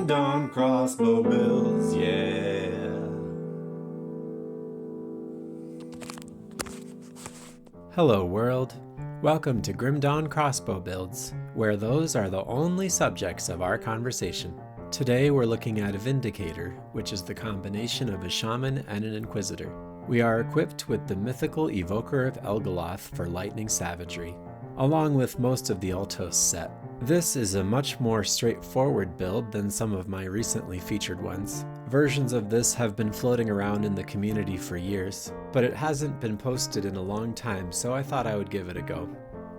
Dawn crossbow builds, yeah. Hello world, welcome to Grim Dawn Crossbow Builds, where those are the only subjects of our conversation. Today we're looking at a Vindicator, which is the combination of a Shaman and an Inquisitor. We are equipped with the Mythical Evoker of Elgoloth for lightning savagery, along with most of the Ultos set. This is a much more straightforward build than some of my recently featured ones. Versions of this have been floating around in the community for years, but it hasn't been posted in a long time, so I thought I would give it a go.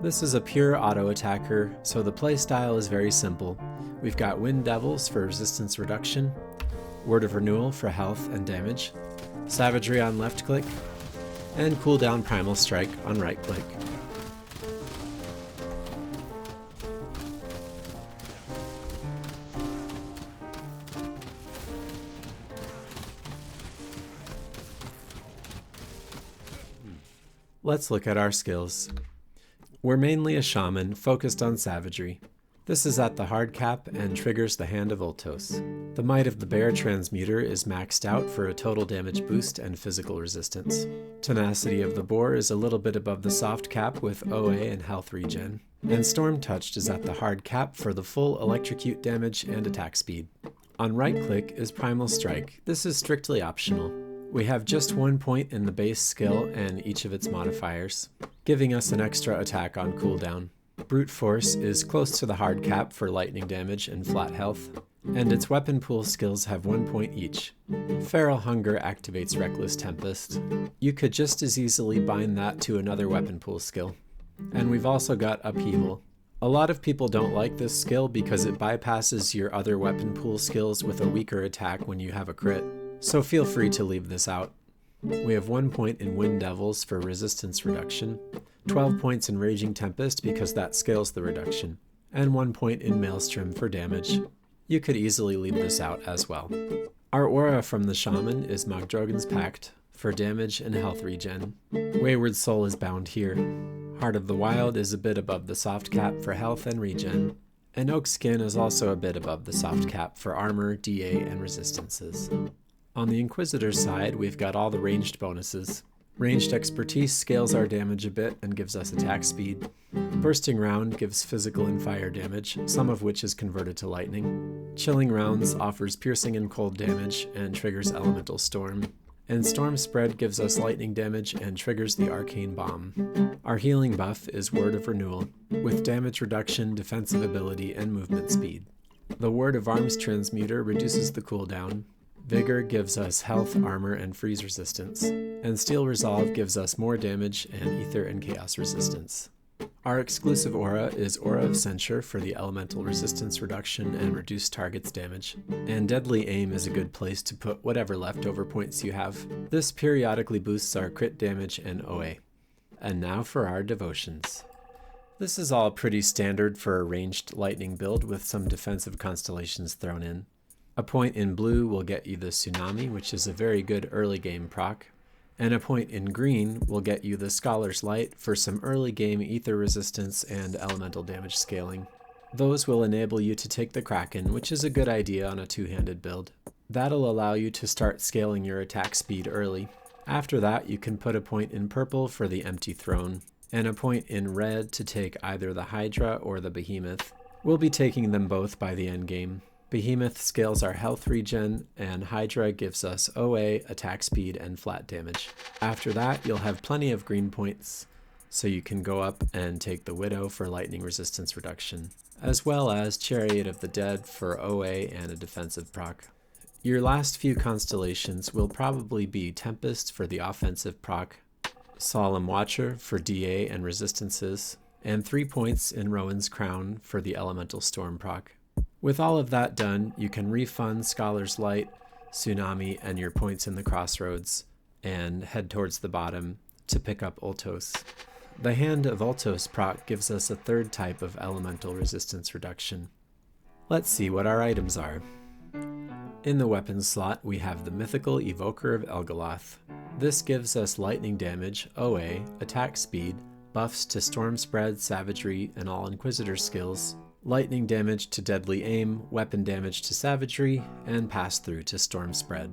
This is a pure auto attacker, so the playstyle is very simple. We've got Wind Devils for resistance reduction, Word of Renewal for health and damage, Savagery on left click, and cooldown Primal Strike on right click. Let's look at our skills. We're mainly a shaman focused on savagery. This is at the hard cap and triggers the Hand of Ultos. The Might of the Bear transmuter is maxed out for a total damage boost and physical resistance. Tenacity of the Boar is a little bit above the soft cap with OA and health regen. And Storm Touched is at the hard cap for the full electrocute damage and attack speed. On right click is Primal Strike. This is strictly optional. We have just 1 point in the base skill and each of its modifiers, giving us an extra attack on cooldown. Brute Force is close to the hard cap for lightning damage and flat health, and its weapon pool skills have 1 point each. Feral Hunger activates Reckless Tempest. You could just as easily bind that to another weapon pool skill. And we've also got Upheaval. A lot of people don't like this skill because it bypasses your other weapon pool skills with a weaker attack when you have a crit. So feel free to leave this out. We have 1 point in Wind Devils for resistance reduction, 12 points in Raging Tempest because that scales the reduction, and 1 point in Maelstrom for damage. You could easily leave this out as well. Our aura from the Shaman is Magdrogan's Pact for damage and health regen. Wayward Soul is bound here. Heart of the Wild is a bit above the soft cap for health and regen, and Oak Skin is also a bit above the soft cap for armor, DA, and resistances. On the Inquisitor side, we've got all the ranged bonuses. Ranged Expertise scales our damage a bit and gives us attack speed. Bursting Round gives physical and fire damage, some of which is converted to lightning. Chilling Rounds offers piercing and cold damage and triggers Elemental Storm. And Storm Spread gives us lightning damage and triggers the Arcane Bomb. Our healing buff is Word of Renewal, with damage reduction, defensive ability, and movement speed. The Word of Arms transmuter reduces the cooldown. Vigor gives us health, armor, and freeze resistance, and Steel Resolve gives us more damage and ether and chaos resistance. Our exclusive aura is Aura of Censure for the elemental resistance reduction and reduced target's damage, and Deadly Aim is a good place to put whatever leftover points you have. This periodically boosts our crit damage and OA. And now for our devotions. This is all pretty standard for a ranged lightning build with some defensive constellations thrown in. A point in blue will get you the Tsunami, which is a very good early game proc, and a point in green will get you the Scholar's Light for some early game ether resistance and elemental damage scaling. Those will enable you to take the Kraken, which is a good idea on a two-handed build. That'll allow you to start scaling your attack speed early. After that, you can put a point in purple for the Empty Throne, and a point in red to take either the Hydra or the Behemoth. We'll be taking them both by the endgame. Behemoth scales our health regen, and Hydra gives us OA, attack speed, and flat damage. After that, you'll have plenty of green points, so you can go up and take the Widow for lightning resistance reduction, as well as Chariot of the Dead for OA and a defensive proc. Your last few constellations will probably be Tempest for the offensive proc, Solemn Watcher for DA and resistances, and 3 points in Rowan's Crown for the elemental storm proc. With all of that done, you can refund Scholar's Light, Tsunami, and your points in the Crossroads, and head towards the bottom to pick up Ultos. The Hand of Ultos proc gives us a third type of elemental resistance reduction. Let's see what our items are. In the weapons slot, we have the Mythical Evoker of Elgoloth. This gives us lightning damage, OA, attack speed, buffs to Storm Spread, Savagery, and all Inquisitor skills, lightning damage to deadly aim, weapon damage to savagery, and pass through to storm spread.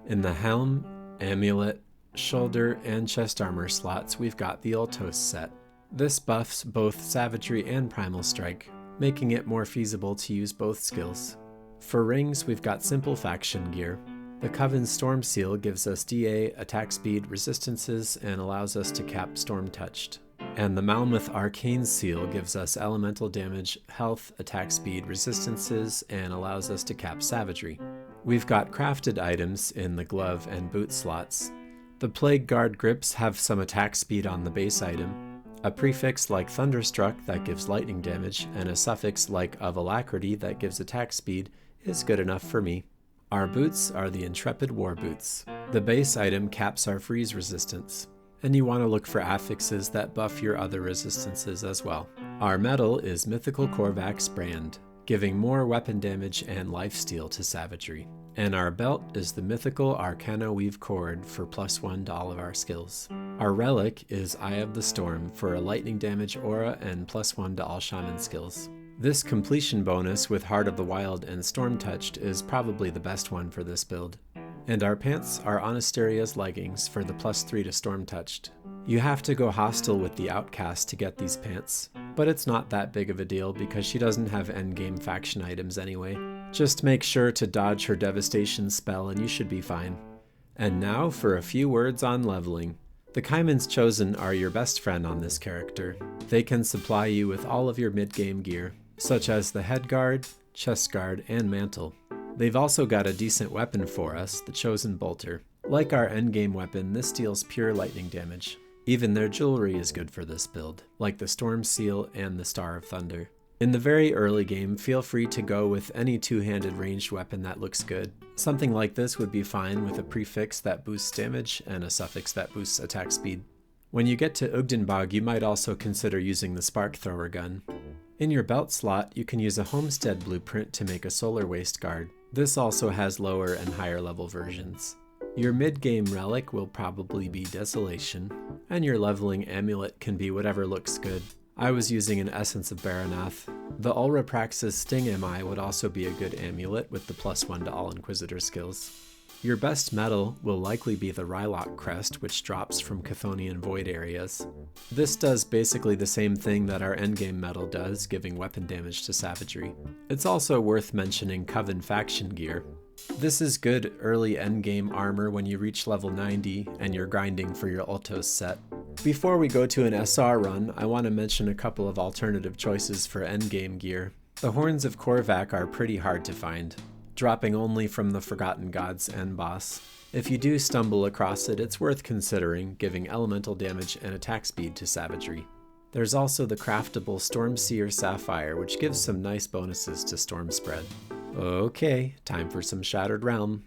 In the helm, amulet, shoulder, and chest armor slots, we've got the Ultos set. This buffs both savagery and primal strike, making it more feasible to use both skills. For rings, we've got simple faction gear. The Coven's Storm Seal gives us DA, attack speed, resistances, and allows us to cap Storm Touched. And the Malmoth Arcane Seal gives us elemental damage, health, attack speed, resistances, and allows us to cap savagery. We've got crafted items in the glove and boot slots. The Plague Guard grips have some attack speed on the base item, a prefix like Thunderstruck that gives lightning damage, and a suffix like of Alacrity that gives attack speed is good enough for me. Our boots are the Intrepid War Boots. The base item caps our freeze resistance, and you want to look for affixes that buff your other resistances as well. Our medal is Mythical Korvac's brand, giving more weapon damage and lifesteal to savagery. And our belt is the Mythical Arcana Weave Cord for +1 to all of our skills. Our relic is Eye of the Storm for a lightning damage aura and +1 to all shaman skills. This completion bonus with Heart of the Wild and Storm Touched is probably the best one for this build. And our pants are Onasteria's leggings for the +3 to Storm Touched. You have to go hostile with the Outcast to get these pants, but it's not that big of a deal because she doesn't have endgame faction items anyway. Just make sure to dodge her Devastation spell and you should be fine. And now for a few words on leveling. The Kaiman's Chosen are your best friend on this character. They can supply you with all of your mid-game gear, such as the head guard, chest guard, and mantle. They've also got a decent weapon for us, the Chosen Bolter. Like our endgame weapon, this deals pure lightning damage. Even their jewelry is good for this build, like the Storm Seal and the Star of Thunder. In the very early game, feel free to go with any two-handed ranged weapon that looks good. Something like this would be fine with a prefix that boosts damage and a suffix that boosts attack speed. When you get to Ugdenbog, you might also consider using the Spark Thrower gun. In your belt slot, you can use a Homestead blueprint to make a Solar Waste Guard. This also has lower and higher level versions. Your mid-game relic will probably be Desolation, and your leveling amulet can be whatever looks good. I was using an Essence of Baranath. The Ulra Praxis Sting MI would also be a good amulet with the +1 to all Inquisitor skills. Your best metal will likely be the Rylok Crest, which drops from Chthonian Void areas. This does basically the same thing that our endgame metal does, giving weapon damage to savagery. It's also worth mentioning Coven faction gear. This is good early endgame armor when you reach level 90 and you're grinding for your Ultos set. Before we go to an SR run, I want to mention a couple of alternative choices for endgame gear. The Horns of Korvac are pretty hard to find, dropping only from the Forgotten Gods end boss. If you do stumble across it, it's worth considering, giving elemental damage and attack speed to savagery. There's also the craftable Stormseer Sapphire, which gives some nice bonuses to Storm Spread. Okay, time for some Shattered Realm.